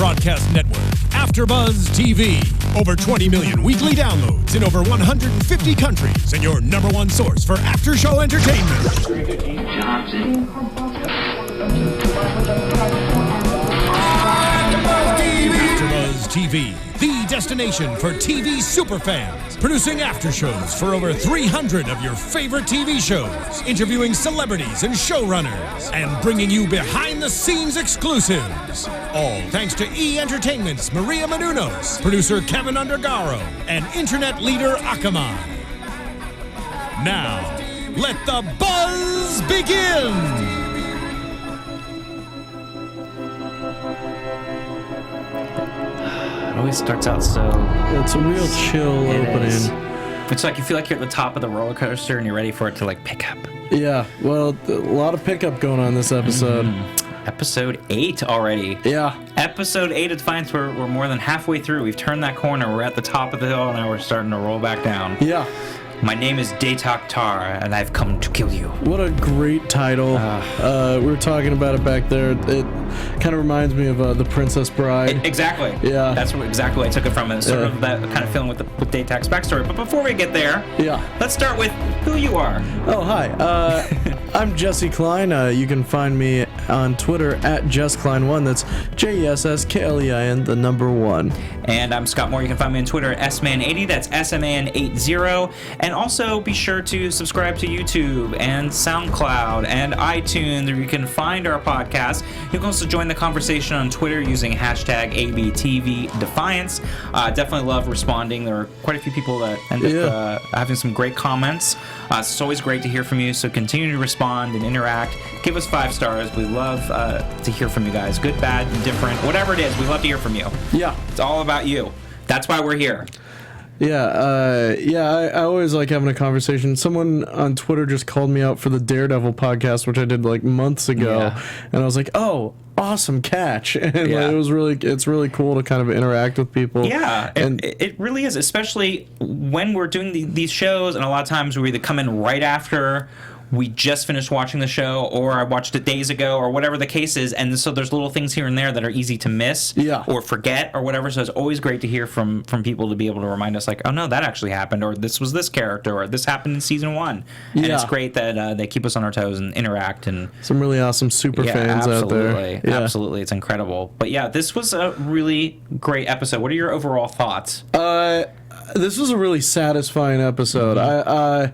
broadcast network, AFTERBUZZ TV. Over 20 million weekly downloads in over 150 countries, and your number one source for after-show entertainment. AFTERBUZZ TV, the destination for TV superfans, producing aftershows for over 300 of your favorite TV shows, interviewing celebrities and showrunners, and bringing you behind-the-scenes exclusives. All thanks to E! Entertainment's Maria Menounos, producer Kevin Undergaro, and internet leader Akamai. Now, let the buzz begin! It always starts out so... It's a real chill opening. It's like you feel like you're at the top of the roller coaster and you're ready for it to like pick up. Yeah, well, a lot of pickup going on this episode. Episode 8 already. Yeah. Episode 8 of Defiance, we're more than halfway through. We've turned that corner. We're at the top of the hill and now we're starting to roll back down. Yeah. My name is Datak and I've come to kill you. What a great title. We were talking about it back there. It kind of reminds me of The Princess Bride. Exactly. Yeah. That's exactly what I took it from. It's sort of that kind of feeling with Datak's backstory. But before we get there, let's start with who you are. Oh, hi. I'm Jesse Klein. You can find me on Twitter at JessKlein1. That's JessKlein, the number 1. And I'm Scott Moore. You can find me on Twitter at SMan80. That's SMan80. And also be sure to subscribe to YouTube and SoundCloud and iTunes, where you can find our podcast. You can also join the conversation on Twitter using hashtag ABTVDefiance. Definitely love responding. There are quite a few people that end up having some great comments. It's always great to hear from you, so continue to respond and interact. Give us 5 stars. We love to hear from you guys. Good, bad, indifferent, whatever it is, we love to hear from you. Yeah. It's all about you. That's why we're here. Yeah, I always like having a conversation. Someone on Twitter just called me out for the Daredevil podcast, which I did like months ago, and I was like, "Oh, awesome catch!" And like, it's really cool to kind of interact with people. Yeah, and it really is, especially when we're doing these shows, and a lot of times we either come in right after we just finished watching the show, or I watched it days ago, or whatever the case is, and so there's little things here and there that are easy to miss, or forget, or whatever. So it's always great to hear from people to be able to remind us, like, oh no, that actually happened, or this was this character, or this happened in season 1. And it's great that they keep us on our toes and interact, and some really awesome super fans out there. Absolutely, it's incredible. But yeah, this was a really great episode. What are your overall thoughts? This was a really satisfying episode.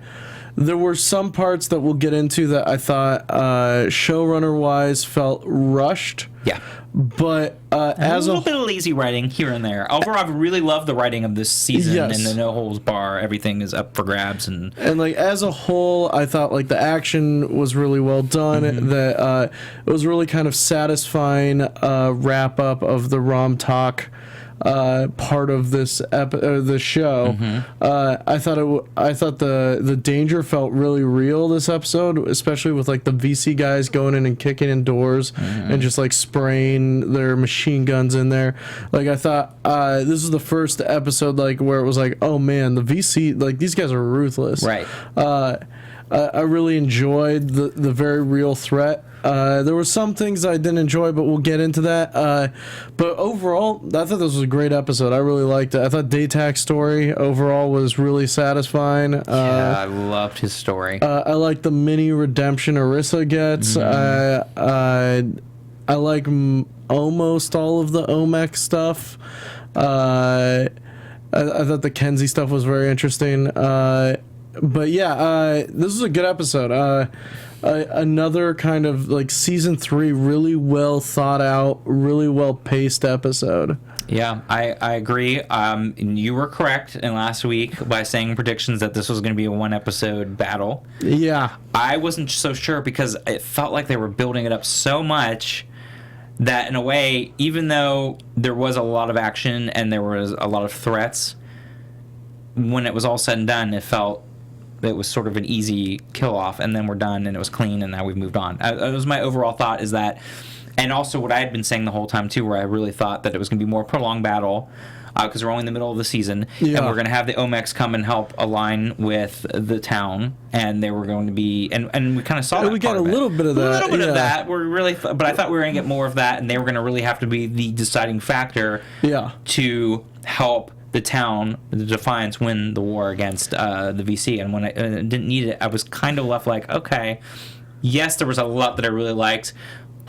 There were some parts that we'll get into that I thought showrunner-wise felt rushed. Yeah. But as a little bit of lazy writing here and there. Overall, I've really loved the writing of this season, and the no holds bar. Everything is up for grabs, and like as a whole, I thought like the action was really well done. That it was really kind of satisfying wrap up of the Rom Talk part of this the show. I thought the danger felt really real this episode, especially with like the VC guys going in and kicking in doors and just like spraying their machine guns in there. Like I thought this is the first episode like where it was like, oh man, the VC, like these guys are ruthless. Right. I really enjoyed the very real threat. There were some things I didn't enjoy, but we'll get into that. But overall, I thought this was a great episode. I really liked it. I thought Datak's story overall was really sagemsatisfying. I loved his story. I like the mini redemption Orisa gets. I like almost all of the Omek stuff. I thought the Kenzie stuff was very interesting. But yeah, this was a good episode. Another kind of like season 3, really well thought out, really well paced episode. Yeah, I agree. You were correct in last week by saying predictions that this was going to be a 1-episode battle. Yeah. I wasn't so sure because it felt like they were building it up so much that in a way, even though there was a lot of action and there was a lot of threats, when it was all said and done, it was sort of an easy kill-off, and then we're done, and it was clean, and now we've moved on. It was my overall thought is that, and also what I had been saying the whole time, too, where I really thought that it was going to be more prolonged battle. because we're only in the middle of the season, Yeah. and we're going to have the Omex come and help align with the town, and they were going to be, and we kind of saw that. We got part a of it. little bit of that. A little bit yeah. of that. We're really, but I thought we were going to get more of that, and they were going to really have to be the deciding factor Yeah. to help the town, the Defiance, win the war against the VC. And when I didn't need it, I was kind of left like, okay, yes, there was a lot that I really liked,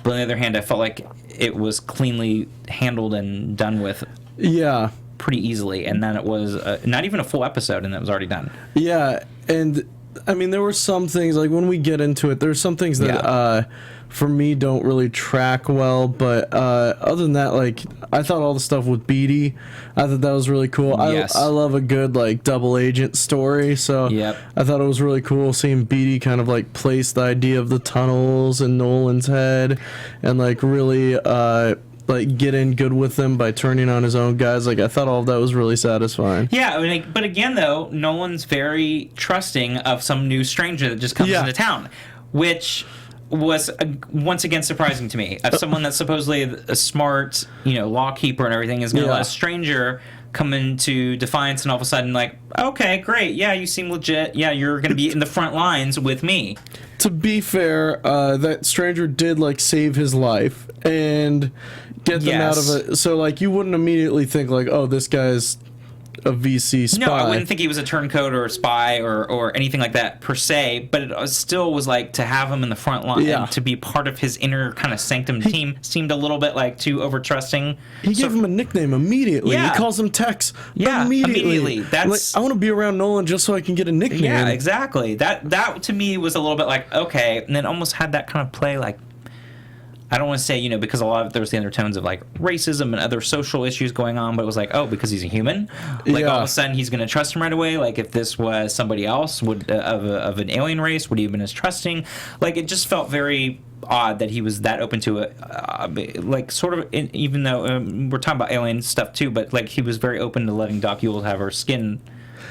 but on the other hand, I felt like it was cleanly handled and done with Yeah. pretty easily. And then it was not even a full episode, and it was already done. Yeah, and I mean, there were some things, like when we get into it, there's some things that for me don't really track well, but other than that, like, I thought all the stuff with Beatty, I thought that was really cool. Yes. I love a good, like, double agent story, so Yep. I thought it was really cool seeing Beatty kind of, like, place the idea of the tunnels in Nolan's head, and, like, really like, get in good with them by turning on his own guys. Like, I thought all of that was really satisfying. Yeah, I mean, but again, though, Nolan's very trusting of some new stranger that just comes into town, which was once again surprising to me. Of someone that's supposedly a smart, law keeper and everything is going to let a stranger come into Defiance, and all of a sudden, like, okay, great, yeah, you seem legit, yeah, you're going to be in the front lines with me. To be fair, that stranger did, like, save his life and get them out of it. So, like, you wouldn't immediately think, like, oh, this guy's a VC spy. No, I wouldn't think he was a turncoat or a spy or anything like that per se, but it still was like to have him in the front line and to be part of his inner kind of sanctum team seemed a little bit like too over trusting. He gave him a nickname immediately. Yeah. He calls him Tex immediately. That's like, I want to be around Nolan just so I can get a nickname. Yeah, exactly. That to me was a little bit like, okay, and then almost had that kind of play like, I don't want to say, because a lot of there was the undertones of like racism and other social issues going on, but it was like, oh, because he's a human, like all of a sudden he's going to trust him right away. Like if this was somebody else of an alien race, would he have been as trusting? Like it just felt very odd that he was that open to it. Like sort of, even though we're talking about alien stuff too, but like he was very open to letting Doc Yule have her skin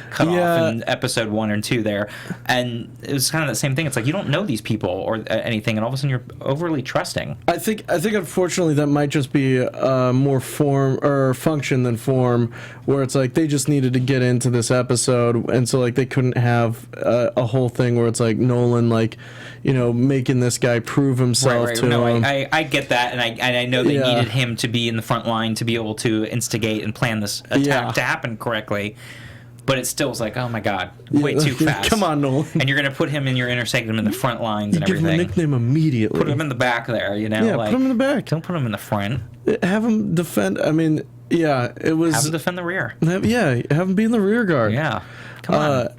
cut off in episode 1 and 2 there, and it was kind of the same thing. It's like you don't know these people or anything, and all of a sudden you're overly trusting. I think unfortunately that might just be more form or function than form, where it's like they just needed to get into this episode, and so like they couldn't have a whole thing where it's like Nolan like making this guy prove himself to him. I get that, and I know they needed him to be in the front line to be able to instigate and plan this attack to happen correctly. But it still was like, oh my god, way too fast. Come on, Nolan. And you're going to put him in your inner sanctum in the front lines and give everything. Give him a nickname immediately. Put him in the back there, Yeah, like, put him in the back. Don't put him in the front. Have him defend. I mean, yeah, it was. Have him defend the rear. Have him be in the rear guard. Yeah. Come on.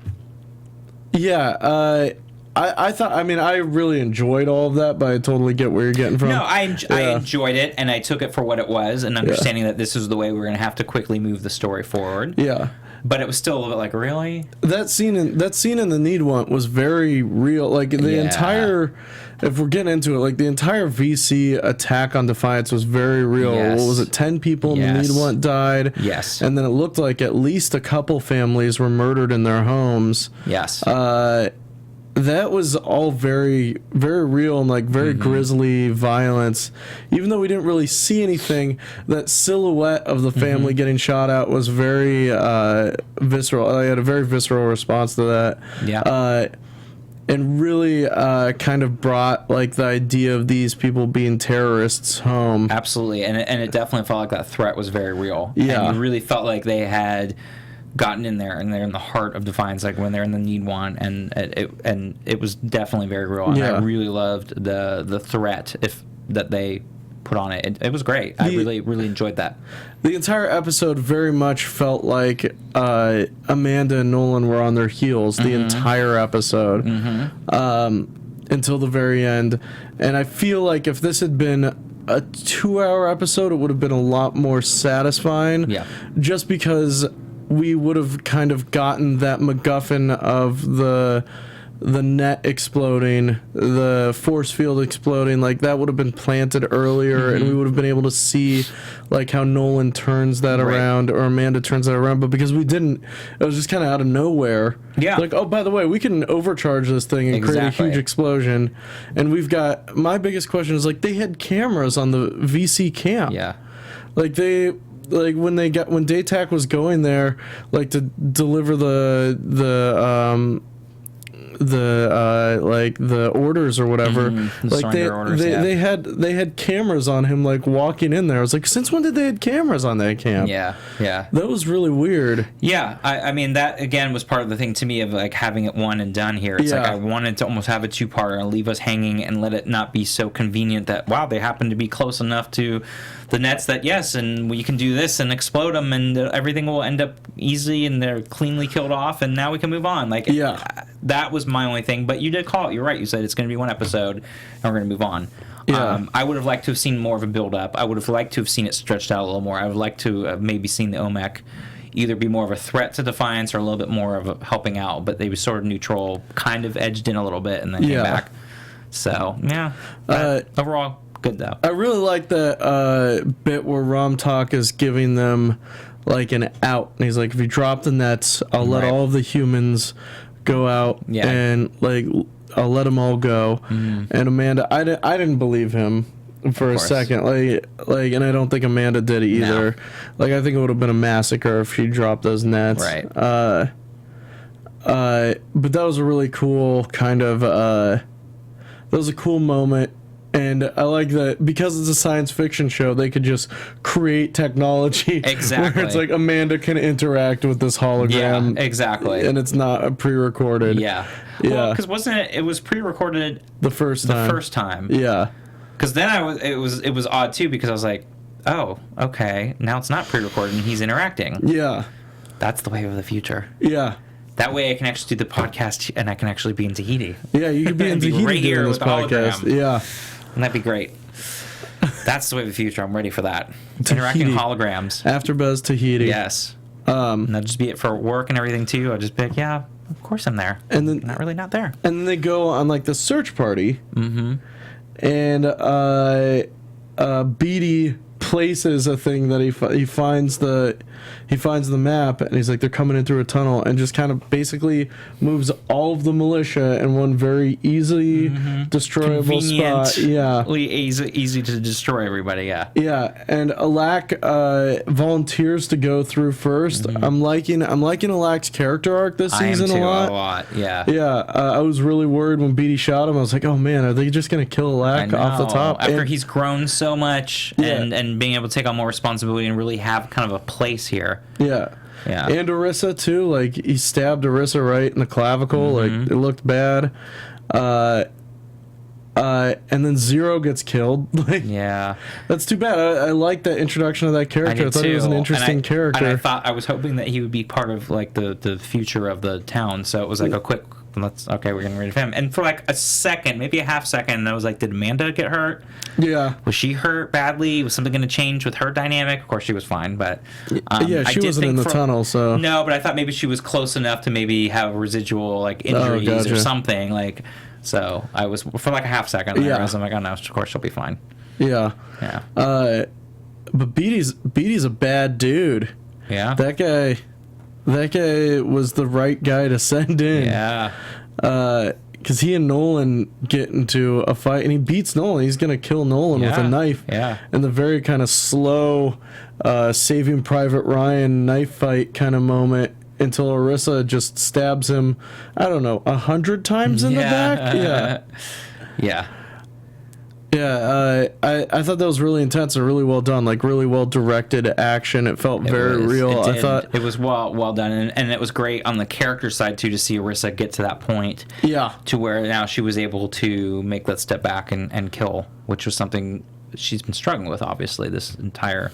I thought. I mean, I really enjoyed all of that, but I totally get where you're getting from. No, I enjoyed it, and I took it for what it was, and understanding that this is the way we were going to have to quickly move the story forward. Yeah. But it was still a little bit like, really? That scene in the Need Want was very real. Like the entire, if we're getting into it, like the entire VC attack on Defiance was very real. Yes. What was it? 10 people in the Need Want died. Yes. And then it looked like at least a couple families were murdered in their homes. Yes. That was all very, very real and like very grisly violence. Even though we didn't really see anything, that silhouette of the family getting shot at was very visceral. I had a very visceral response to that. Yeah. And really kind of brought like the idea of these people being terrorists home. Absolutely. And it definitely felt like that threat was very real. Yeah. And you really felt like they had gotten in there, and they're in the heart of Defiance, like when they're in the Need Want, and it was definitely very real. And I really loved the threat that they put on it. It was great. I really enjoyed that. The entire episode very much felt like Amanda and Nolan were on their heels the entire episode until the very end. And I feel like if this had been a 2-hour episode, it would have been a lot more satisfying. Yeah. Just because we would have kind of gotten that MacGuffin of the net exploding, the force field exploding, like that would have been planted earlier, and we would have been able to see like how Nolan turns that around or Amanda turns that around. But because we didn't, it was just kind of out of nowhere. Yeah. Like, oh, by the way, we can overcharge this thing and create a huge explosion. And we've got, my biggest question is like, they had cameras on the VC camp. Yeah. Like like when Datak was going there, like to deliver the orders or whatever, like they had cameras on him, like walking in there. I was like, since when did they had cameras on that camp? Yeah that was really weird. I mean, that again was part of the thing to me of like having it one and done here. It's like I wanted to almost have a two-parter and leave us hanging and let it not be so convenient that wow, they happen to be close enough to the nets that yes, and we can do this and explode them and everything will end up easy and they're cleanly killed off and now we can move on. Like that was my only thing. But you did call it. You're right. You said it's going to be one episode and we're going to move on. I would have liked to have seen more of a build up. I would have liked to have seen it stretched out a little more. I would like to have maybe seen the OMEC either be more of a threat to Defiance or a little bit more of a helping out, but they were sort of neutral, kind of edged in a little bit and then came back. So overall good though. I really like that bit where Ramtalk is giving them like an out, and he's like, if you drop the nets, I'll let all of the humans go out and like I'll let them all go. And Amanda, I didn't believe him for a second, like, and I don't think Amanda did either. Like, I think it would have been a massacre if she dropped those nets. But that was a really cool kind of that was a cool moment. And I like that because it's a science fiction show, they could just create technology where it's like Amanda can interact with this hologram. Yeah, exactly. And it's not pre-recorded. Well, because wasn't it was pre-recorded the first time. Yeah. Because then it was odd too, because I was like, oh, okay, now it's not pre-recorded and he's interacting. Yeah. That's the way of the future. Yeah. That way I can actually do the podcast and I can actually be in Tahiti. Yeah, you can be in Tahiti right here with this podcast. Yeah. And that'd be great. That's the way of the future. I'm ready for that. Interacting holograms. AFTERBUZZ Tahiti. Yes. And that'd just be it for work and everything too. I'd just be like, yeah, of course I'm there. And then not there. And then they go on like the search party. And Beatty places a thing that he finds the map, and he's like, they're coming in through a tunnel, and just kind of basically moves all of the militia in one very easily destroyable spot. Yeah, easy to destroy everybody. Yeah, and Alak volunteers to go through first. I'm liking Alak's character arc this season a lot. Yeah. I was really worried when Beatty shot him. I was like, oh man, are they just gonna kill Alak off the top after he's grown so much and being able to take on more responsibility and really have kind of a place here. Yeah. And Orisa too, like he stabbed Orisa right in the clavicle, like it looked bad. And then Zero gets killed. Like, that's too bad. I like that introduction of that character. I thought he was an interesting character. And I was hoping that he would be part of like the future of the town. So it was like a quick, we're getting rid of him. And for like a second, maybe a half second, I was like, did Amanda get hurt? Yeah. Was she hurt badly? Was something going to change with her dynamic? Of course, she was fine, but she wasn't in the tunnel, so no. But I thought maybe she was close enough to maybe have residual like injuries or something like. So I was for like a half second. I was like, oh no, of course she'll be fine. Yeah. But Beatty's a bad dude. Yeah. That guy was the right guy to send in. Yeah. Because he and Nolan get into a fight, and he beats Nolan. He's going to kill Nolan with a knife. Yeah. And the very kind of slow Saving Private Ryan knife fight kind of moment until Orisa just stabs him, I don't know, 100 times in the back? I thought that was really intense and really well done, like really well directed action. It felt very real. I thought it was well done, and it was great on the character side too to see Orisa get to that point. To where now she was able to make that step back and kill, which was something she's been struggling with obviously this entire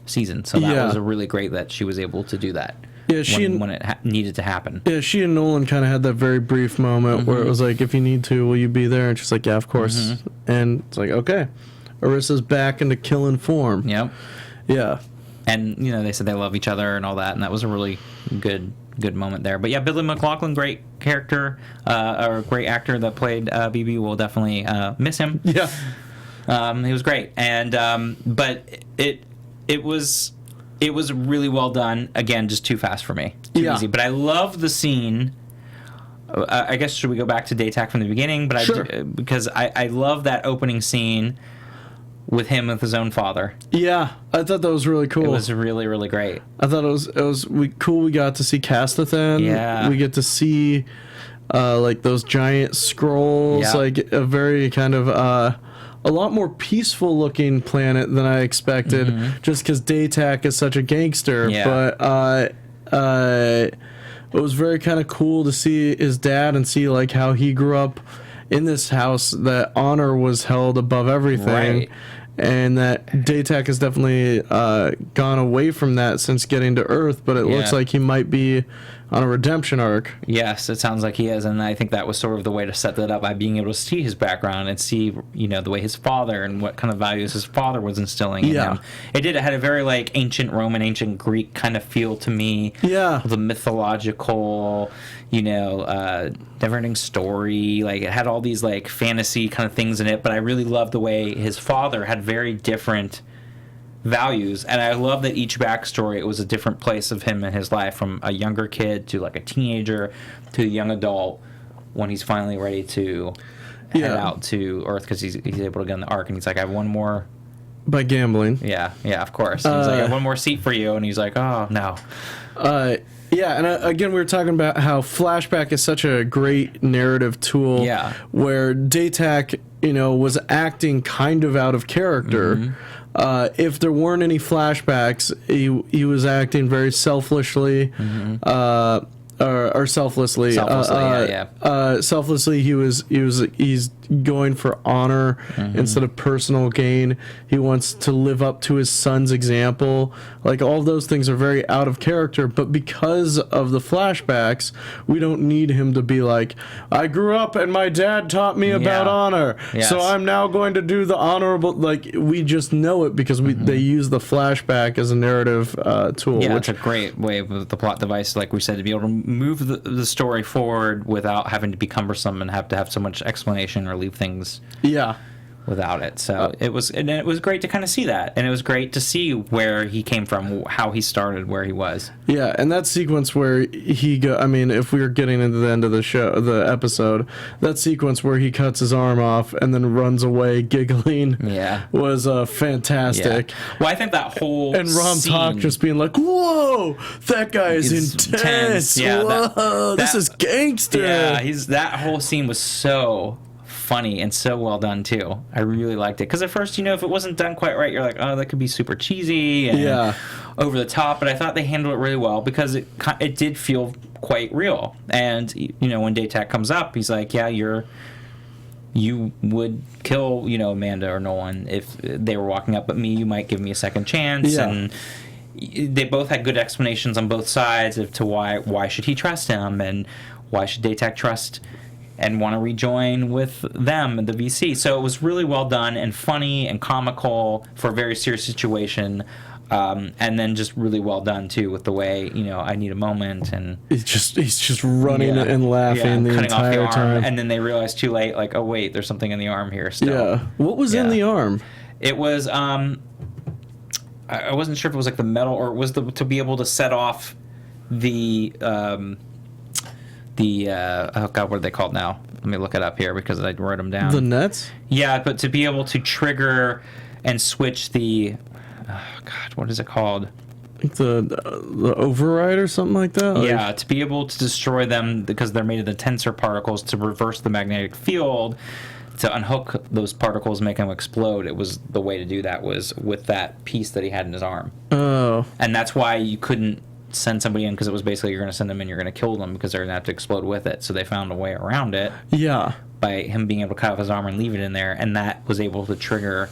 season. So that was a really great that she was able to do that. Yeah, when it needed to happen. Yeah, she and Nolan kind of had that very brief moment where it was like, if you need to, will you be there? And she's like, yeah, of course. And it's like, okay. Orisa's back into killing form. Yep. Yeah. And, they said they love each other and all that, and that was a really good moment there. But yeah, Billy McLaughlin, great character, or great actor that played BB. We'll definitely miss him. Yeah. He was great. And, but it was really well done. Again, just too fast for me. Too easy. But I love the scene. I guess should we go back to Datak from the beginning? But sure. because I love that opening scene with him with his own father. Yeah, I thought that was really cool. It was really, really great. I thought it was cool. We got to see Castathan. Yeah. We get to see like those giant scrolls, Yeah. like a very kind of a lot more peaceful looking planet than I expected, just because Datak is such a gangster. Yeah. But it was very kind of cool to see his dad and see like how he grew up in this house, that honor was held above everything. Right. And that Datak has definitely gone away from that since getting to Earth, but it looks like he might be on a redemption arc. Yes, it sounds like he is, and I think that was sort of the way to set that up, by being able to see his background and see, you know, the way his father and what kind of values his father was instilling in him. It had a very like ancient Roman, ancient Greek kind of feel to me. Yeah. The mythological, you know, never-ending story. Like, it had all these like fantasy kind of things in it, but I really loved the way his father had very different values, and I love that each backstory, it was a different place of him in his life, from a younger kid to like a teenager to a young adult, when he's finally ready to head out to Earth, because he's able to get on the Ark, and he's like, I have one more. By gambling. Yeah, of course. He's like, I have one more seat for you, and he's like, oh no. Yeah, and again, we were talking about how flashback is such a great narrative tool. Yeah. Where Datak, you know, was acting kind of out of character. If there weren't any flashbacks, he was acting very selfishly, or selflessly. Selflessly, he's going for honor instead of personal gain. He wants to live up to his son's example. Like, all those things are very out of character, but because of the flashbacks, we don't need him to be like, I grew up and my dad taught me about honor, so I'm now going to do the honorable. Like, we just know it because they use the flashback as a narrative tool. Yeah, which it's a great way with the plot device, like we said, to be able to move the story forward without having to be cumbersome and have to have so much explanation or leave things without it. So it was great to kind of see that, and it was great to see where he came from, how he started, where he was. Yeah, and that sequence where I mean, if we were getting into the end of the episode, that sequence where he cuts his arm off and then runs away giggling was fantastic. Yeah. Well, I think that whole and Rom-Talk just being like, whoa, that guy is intense. Yeah, whoa, this is gangster. Yeah, that whole scene was so funny and so well done too. I really liked it, because at first, you know, if it wasn't done quite right, you're like, oh, that could be super cheesy and over the top, but I thought they handled it really well, because it did feel quite real. And, you know, when Datak comes up, he's like, yeah, you would kill, you know, Amanda or Nolan if they were walking up, but me, you might give me a second chance. And they both had good explanations on both sides as to why should he trust him, and why should Datak trust and want to rejoin with them, the VC. So it was really well done and funny and comical for a very serious situation. And then just really well done too, with the way, you know, I need a moment, and he's just running and laughing the entire time. And then they realize too late, like, oh wait, there's something in the arm here still. Yeah. What was in the arm? It was I wasn't sure if it was like the metal, or it was to be able to set off the oh god, what are they called now? Let me look it up here, because I wrote them down. The nets? Yeah, but to be able to trigger and switch the what is it called? I think the override or something like that? Yeah, to be able to destroy them, because they're made of the tensor particles, to reverse the magnetic field, to unhook those particles, make them explode. It was the way to do that was with that piece that he had in his arm. Oh. And that's why you couldn't send somebody in, because it was basically, you're going to send them in, you're going to kill them, because they're going to have to explode with it. So they found a way around it. Yeah. By him being able to cut off his arm and leave it in there, and that was able to trigger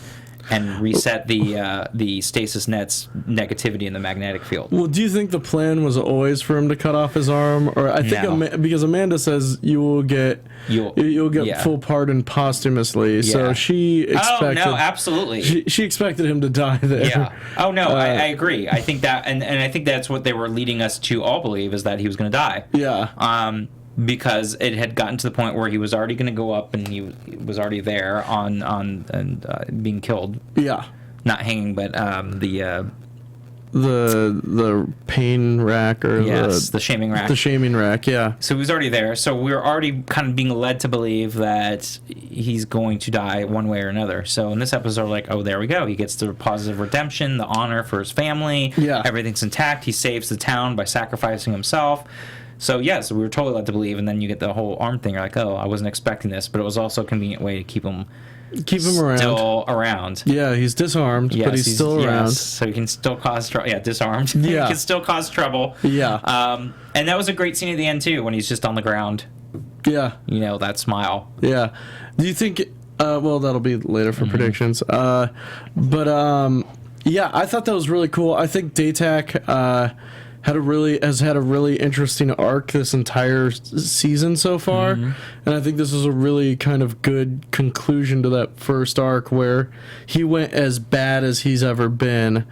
and reset the stasis net's negativity in the magnetic field. Well, do you think the plan was always for him to cut off his arm, or I think because Amanda says you'll get full pardon posthumously, so she expected. Oh no, absolutely. She expected him to die there. Yeah. Oh no, I agree. I think that, and I think that's what they were leading us to all believe, is that he was going to die. Yeah. Because it had gotten to the point where he was already going to go up, and he was already there on being killed. Yeah. Not hanging, but the the pain rack or the shaming rack. The shaming rack, yeah. So he was already there. So we were already kind of being led to believe that he's going to die one way or another. So in this episode, like, oh, there we go. He gets the positive redemption, the honor for his family. Yeah. Everything's intact. He saves the town by sacrificing himself. So, yes, we were totally led to believe. And then you get the whole arm thing. You're like, oh, I wasn't expecting this. But it was also a convenient way to keep him still around. Yeah, he's disarmed, but he's still around. Yes, so he can still cause trouble. Yeah, disarmed. Yeah. He can still cause trouble. Yeah. And that was a great scene at the end, too, when he's just on the ground. Yeah. You know, that smile. Yeah. Do you think... well, that'll be later for predictions. Yeah, I thought that was really cool. I think Datak has had a really interesting arc this entire season so far, and I think this is a really kind of good conclusion to that first arc where he went as bad as he's ever been,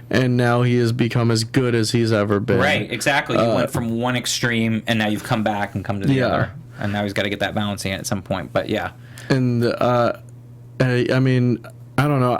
and now he has become as good as he's ever been. Right, exactly. You went from one extreme, and now you've come back and come to the other, and now he's got to get that balancing at some point. But yeah, and I mean, I don't know.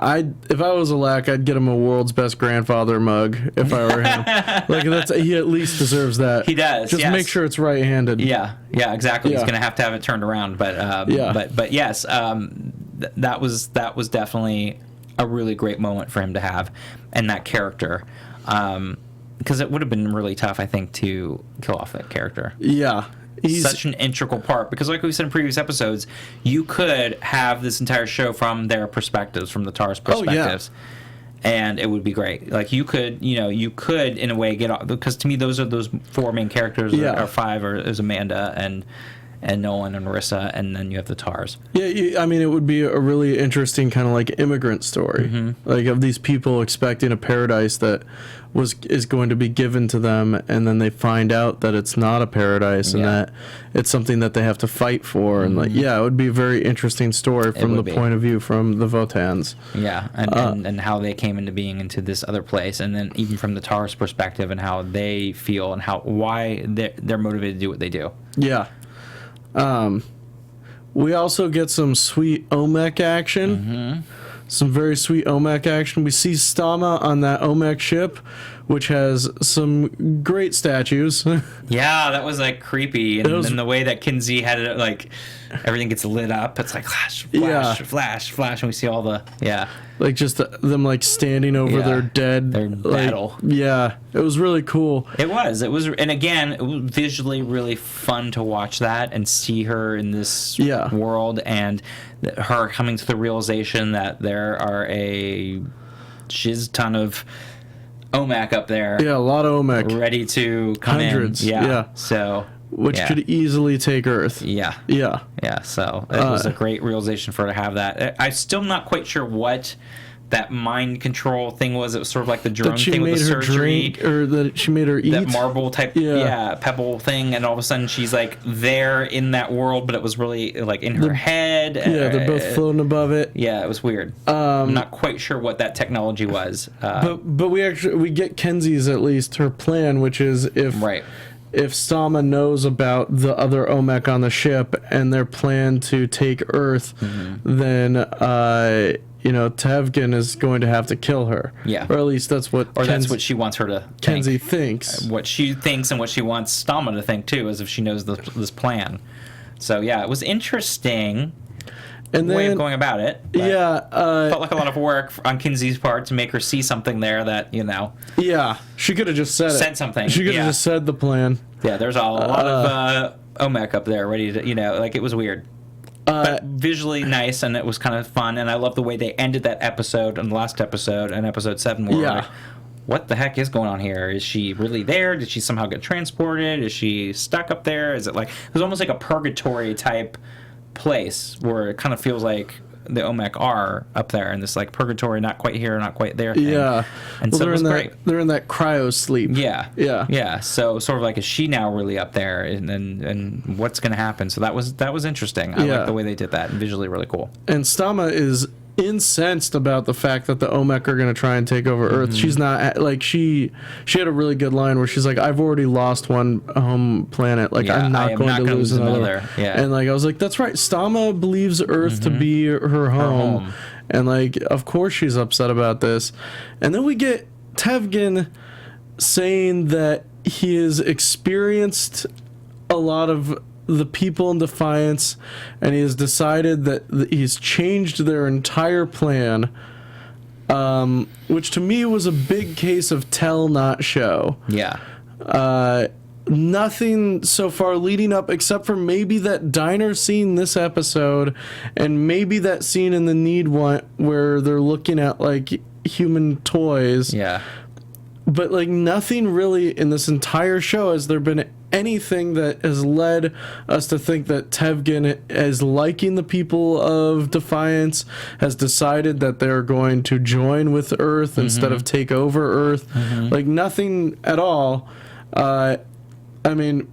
If I was a lack, I'd get him a world's best grandfather mug if I were him. Like he at least deserves that. He does. Just make sure it's right-handed. Yeah, exactly. Yeah. He's going to have it turned around. But yes, that was definitely a really great moment for him to have, and that character, because it would have been really tough, I think, to kill off that character. Yeah. He's such an integral part, because like we said in previous episodes, you could have this entire show from their perspectives, from the TAR's perspectives, and it would be great. Like you could in a way get off, because to me those four main characters, or five, is Amanda and Nolan and Marissa, and then you have the TARs. Yeah, I mean, it would be a really interesting kind of like immigrant story, like of these people expecting a paradise that is going to be given to them, and then they find out that it's not a paradise, and that it's something that they have to fight for, and it would be a very interesting story from the point of view from the Votans. Yeah, and how they came into being into this other place, and then even from the TAR's perspective and how they feel and why they're motivated to do what they do. Yeah. We also get some sweet Olmec action. Some very sweet Olmec action. We see Stama on that Olmec ship, which has some great statues. Yeah, that was like creepy, and the way that Kinsey had it, like everything gets lit up. It's like flash, flash, flash, flash, and we see all the like just them like standing over their dead, their battle. Yeah, it was really cool. It was, and again, it was visually really fun to watch that and see her in this world, and her coming to the realization that there are a shiz ton of Omak up there. Yeah, a lot of Omak. Ready to come Hundreds, in. yeah. So... Which could easily take Earth. Yeah. Yeah. Yeah, so it was a great realization for her to have that. I'm still not quite sure what that mind control thing was. It was sort of like the drone thing with the surgery. Drink, or that she made her eat. That marble type, pebble thing, and all of a sudden she's like there in that world, but it was really like in her head. Yeah, they're both floating above it. Yeah, it was weird. I'm not quite sure what that technology was. But we get Kenzie's, at least her plan, which is if Stama knows about the other Omek on the ship and their plan to take Earth, then Tevgen is going to have to kill her. Yeah. Or at least that's what that's what she wants her to Kenzie think. thinks. What she thinks and what she wants Stama to think too, is if she knows this plan. So yeah, it was interesting. And way of going about it. Felt like a lot of work on Kinsey's part to make her see something there that, Yeah, she could have just said something. She could have just said the plan. Yeah, there's a lot of Omek up there ready to, like it was weird. But visually nice, and it was kind of fun, and I love the way they ended that episode and the last episode and episode 7 where like, what the heck is going on here? Is she really there? Did she somehow get transported? Is she stuck up there? Is it like, it was almost like a purgatory type place where it kind of feels like the Omek are up there in this like purgatory, not quite here, not quite there thing. Yeah. And so it was great. They're in that cryo sleep. Yeah. So sort of like, is she now really up there, and what's going to happen? So that was interesting. I like the way they did that, and visually really cool. And Stama is incensed about the fact that the Omek are going to try and take over Earth. She's not like she had a really good line where she's like, I've already lost one home planet, like I'm not going to lose another. And like I was like, that's right, Stama believes Earth to be her home. And like of course she's upset about this. And then we get Tevgen saying that he has experienced a lot of the people in Defiance, and he has decided that he's changed their entire plan, which to me was a big case of tell not show. Yeah. Nothing so far leading up except for maybe that diner scene this episode, and maybe that scene in the Need one where they're looking at like human toys. Yeah. But like nothing really in this entire show has there been anything that has led us to think that Tevgen is liking the people of Defiance, has decided that they're going to join with Earth instead of take over Earth. Like nothing at all. I mean,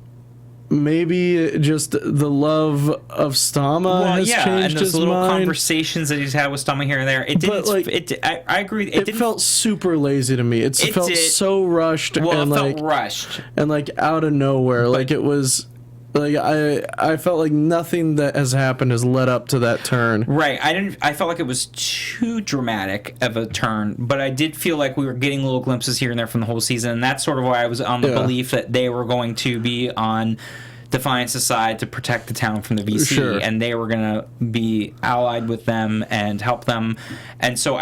maybe just the love of Stama has changed and those his little mind. Conversations that he's had with Stama here and there. It didn't. But, like, I agree. It felt super lazy to me. It felt so rushed. Well, and it like, felt rushed. And like out of nowhere. Like it was. Like I felt like nothing that has happened has led up to that turn. Right. I felt like it was too dramatic of a turn, but I did feel like we were getting little glimpses here and there from the whole season, and that's sort of why I was on the belief that they were going to be on Defiance's side to protect the town from the VC, and they were going to be allied with them and help them. And so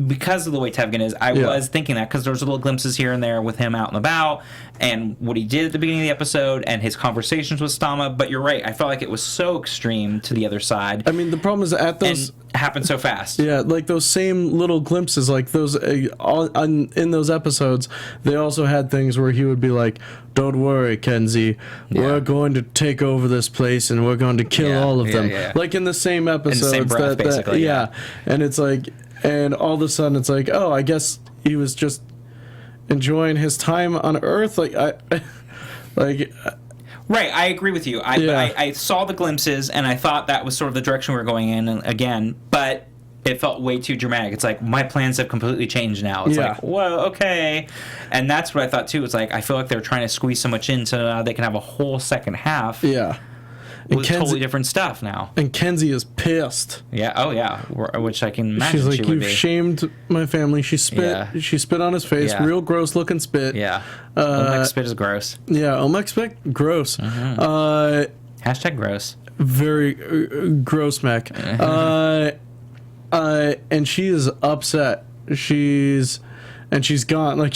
because of the way Tevgen is, I was thinking that, because there's little glimpses here and there with him out and about and what he did at the beginning of the episode and his conversations with Stama. But you're right, I felt like it was so extreme to the other side. I mean, the problem is at those... And happened so fast. Yeah, like those same little glimpses, like those in those episodes, they also had things where he would be like, "Don't worry, Kenzie, we're going to take over this place and we're going to kill all of them." Like in the same episodes. In the same breath, basically. Yeah, and it's like... And all of a sudden, it's like, oh, I guess he was just enjoying his time on Earth. Like, right, I agree with you. I saw the glimpses, and I thought that was sort of the direction we were going in again, but it felt way too dramatic. It's like, my plans have completely changed now. It's like, whoa, okay. And that's what I thought, too. It's like, I feel like they're trying to squeeze so much in so now they can have a whole second half. Yeah. With totally different stuff now. And Kenzie is pissed. Yeah. Oh, yeah. Which I can imagine. She's like, she would "You've be. shamed my family." She spit. Yeah. She spit on his face. Yeah. Real gross looking spit. Yeah. Omek spit is gross. Yeah. Omek spit, gross. Hashtag gross. Very gross, Mac. And she is upset. She's gone. Like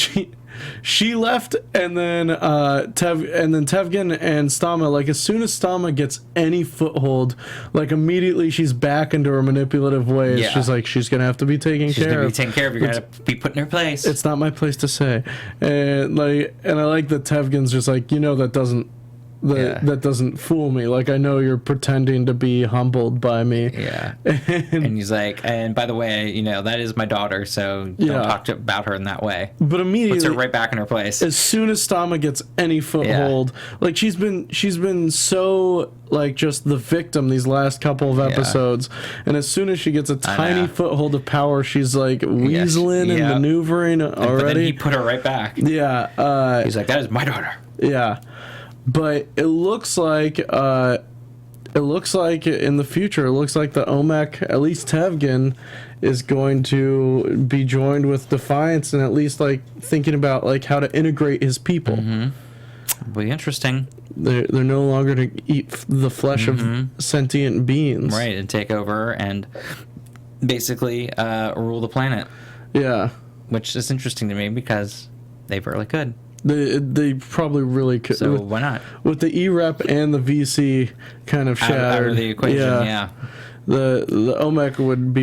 she left, and then Tevgen and Stama, like as soon as Stama gets any foothold, like immediately she's back into her manipulative ways. Yeah. She's like, she's gonna have to be taken care of. She's gonna be taken care of. You're gonna be put in her place. It's not my place to say. And I like that Tevgen's just like, that doesn't fool me. Like, I know you're pretending to be humbled by me. Yeah. And he's like, and by the way, that is my daughter, so don't talk about her in that way. But immediately puts her right back in her place. As soon as Stama gets any foothold, like she's been so like just the victim these last couple of episodes, and as soon as she gets a tiny foothold of power, she's like weaseling and maneuvering already. But then he put her right back. Yeah. He's like, that is my daughter. Yeah. But it looks like in the future, it looks like the Omek, at least Tevgen, is going to be joined with Defiance, and at least like thinking about like how to integrate his people. It'll be interesting. They're no longer to eat the flesh of sentient beings, right? And take over and basically rule the planet. Yeah, which is interesting to me because they really could. They probably really could. So why not? With the E-Rep and the VC kind of shattered. Out of the equation, yeah. The Omek would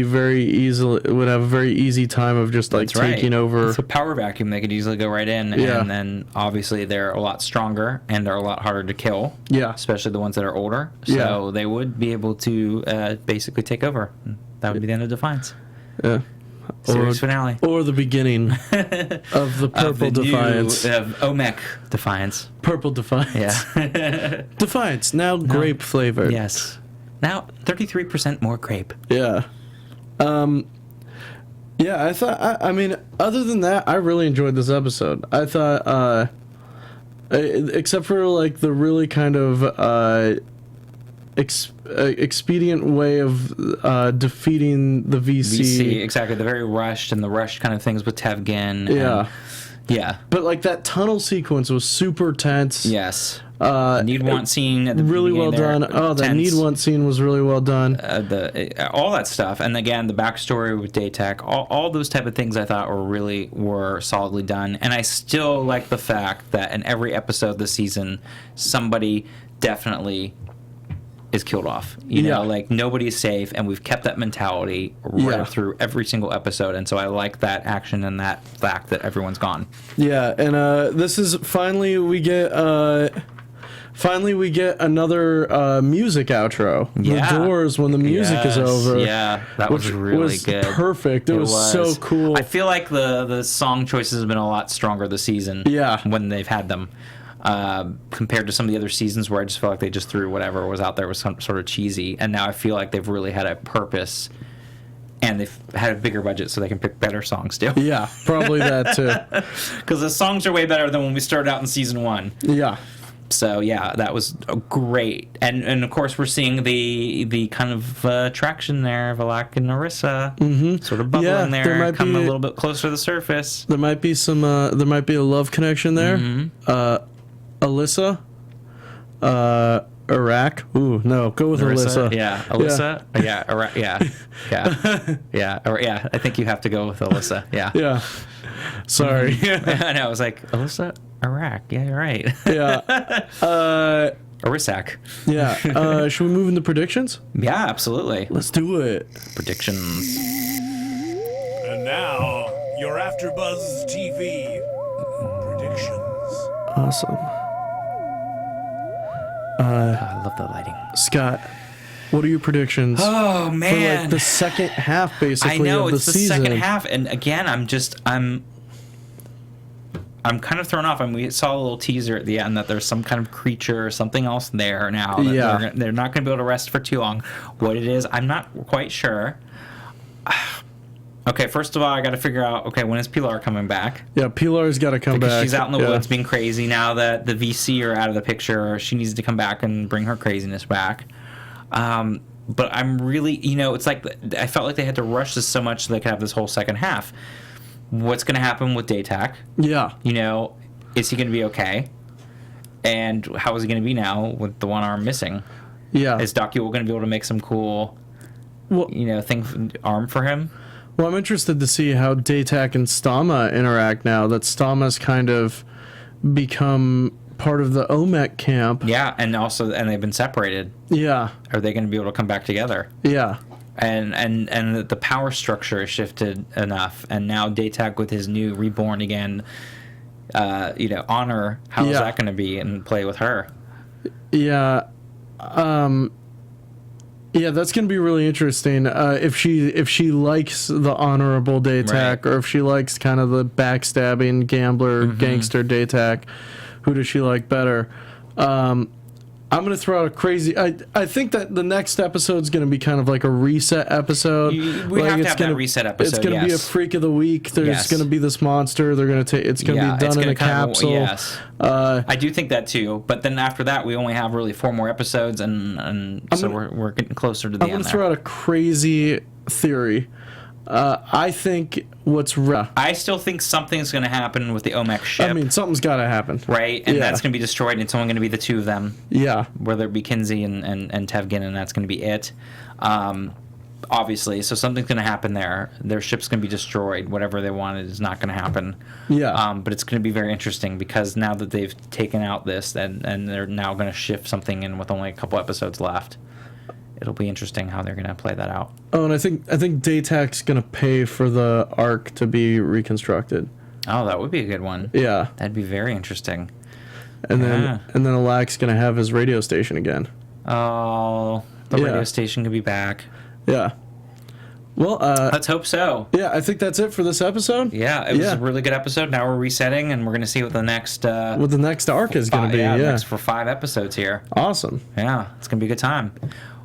have a very easy time of just like taking over. It's a power vacuum. They could easily go right in, and then obviously they're a lot stronger and they're a lot harder to kill. Yeah, especially the ones that are older. So they would be able to basically take over. That would be the end of Defiance. Yeah. Series finale. Or the beginning of the Purple Defiance. Of Omek Defiance. Purple Defiance. Yeah. Defiance, now grape flavored. Yes. Now 33% more grape. Yeah. Yeah, I thought, I mean, other than that, I really enjoyed this episode. I thought, except for like the really kind of expedient way of defeating the VC. Exactly. The very rushed and the rushed kind of things with Tevgen. Yeah. Yeah. But like that tunnel sequence was super tense. Yes. Need want scene at the really well there, done. Oh, that need want scene was really well done. All that stuff, and again the backstory with Datak, all those type of things I thought were solidly done. And I still like the fact that in every episode this season, somebody definitely is killed off. You know, like nobody's safe, and we've kept that mentality right up through every single episode. And so I like that action and that fact that everyone's gone. Yeah, and this is finally we get another music outro. Yeah. The Doors when the music is over. Yeah, that was really good. Perfect. It was so cool. I feel like the song choices have been a lot stronger this season. Yeah. When they've had them. Compared to some of the other seasons where I just felt like they just threw whatever was out there was some sort of cheesy, and now I feel like they've really had a purpose, and they've had a bigger budget so they can pick better songs too. Yeah, probably that too. Because the songs are way better than when we started out in season 1. Yeah. So yeah, that was great, and of course we're seeing the kind of traction there, Valak and Narissa, sort of bubbling there, coming a little bit closer to the surface. There might be some. There might be a love connection there. Alyssa, Iraq. Ooh, no, go with Narissa, Alyssa. Yeah, Alyssa. Yeah, Iraq. Yeah. I think you have to go with Alyssa. Yeah. Yeah. Sorry. I know. I was like, Alyssa, Iraq. Yeah, you're right. Yeah. Arisak. Yeah. Should we move into predictions? Yeah, absolutely. Let's do it. Predictions. And now, your AfterBuzz TV predictions. Awesome. I love the lighting. Scott, what are your predictions? Oh man, for like the second half, basically. I know of it's the season. second half, and again, I'm kind of thrown off. I mean, we saw a little teaser at the end that there's some kind of creature or something else there now. That they're not going to be able to rest for too long. What it is, I'm not quite sure. Okay, first of all, I got to figure out, okay, when is Pilar coming back? Yeah, Pilar's got to come because back. She's out in the woods being crazy now that the VC are out of the picture. She needs to come back and bring her craziness back. But I'm really, it's like I felt like they had to rush this so much so they could have this whole second half. What's going to happen with Datak? Yeah. Is he going to be okay? And how is he going to be now with the one arm missing? Yeah. Is Dakuo going to be able to make some cool, arm for him? Well, I'm interested to see how Datak and Stama interact now that Stama's kind of become part of the Omek camp. Yeah, and they've been separated. Yeah. Are they going to be able to come back together? Yeah. And the power structure has shifted enough, and now Datak with his new reborn again, honor. How is that going to be and play with her? Yeah. Yeah, that's going to be really interesting. If she likes the honorable Datak, or if she likes kind of the backstabbing gambler gangster Datak, who does she like better? I'm going to throw out a crazy... I think that the next episode is going to be kind of like a reset episode. We have to have that reset episode, It's going to be a freak of the week. There's going to be this monster. They're going to take... It's going to be done in a capsule. Yes. I do think that too. But then after that, we only have really 4 more episodes, and so we're getting closer to the end. I'm going to throw out a crazy theory. I think I still think something's going to happen with the Omek ship. I mean, something's got to happen. Right? And that's going to be destroyed, and it's only going to be the 2 of them. Yeah. Whether it be Kinsey and Tevgen, and that's going to be it. Obviously. So something's going to happen there. Their ship's going to be destroyed. Whatever they wanted is not going to happen. Yeah. But it's going to be very interesting, because now that they've taken out this, and they're now going to shift something in with only a couple episodes left. It'll be interesting how they're going to play that out. Oh, and I think Datak's going to pay for the arc to be reconstructed. Oh, that would be a good one. Yeah. That'd be very interesting. And then Alak's going to have his radio station again. Oh, the radio station could be back. Yeah. Well, let's hope so. Yeah, I think that's it for this episode. Yeah, it was a really good episode. Now we're resetting, and we're going to see what the next arc is going to be. Yeah, next for 5 episodes here. Awesome. Yeah, it's going to be a good time.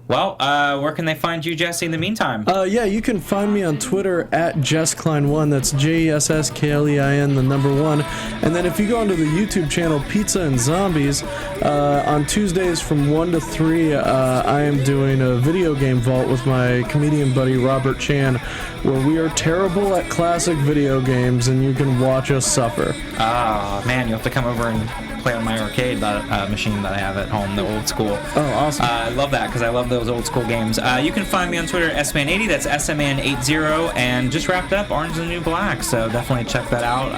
Well, where can they find you, Jesse, in the meantime? Yeah, you can find me on Twitter at JessKlein1. That's JessKlein, the number 1. And then if you go onto the YouTube channel Pizza and Zombies, on Tuesdays from 1 to 3, I am doing a video game vault with my comedian buddy Robert Chan, where we are terrible at classic video games, and you can watch us suffer. Oh, man, you have to come over and play on my arcade machine that I have at home, the old school. Oh, awesome. I love that because I love those old school games. You can find me on Twitter at SMan80, that's SMan80, and just wrapped up Orange is the New Black, so definitely check that out.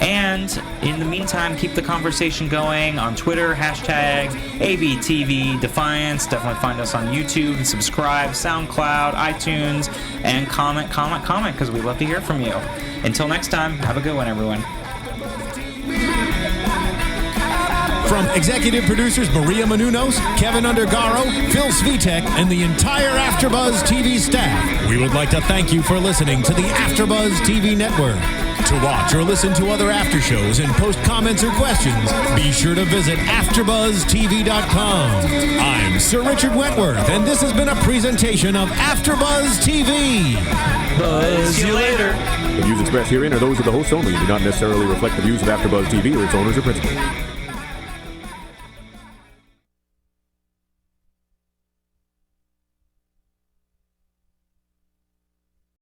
And in the meantime, keep the conversation going on Twitter, hashtag ABTV Defiance. Definitely find us on YouTube and subscribe, SoundCloud, iTunes, and comment, because we love to hear from you. Until next time, have a good one, everyone. From executive producers Maria Menounos, Kevin Undergaro, Phil Svitek, and the entire AfterBuzz TV staff, we would like to thank you for listening to the AfterBuzz TV network. To watch or listen to other after shows and post comments or questions, be sure to visit AfterBuzzTV.com. I'm Sir Richard Wentworth, and this has been a presentation of AfterBuzz TV. Buzz you later. The views expressed herein are those of the hosts only and do not necessarily reflect the views of AfterBuzz TV or its owners or principals.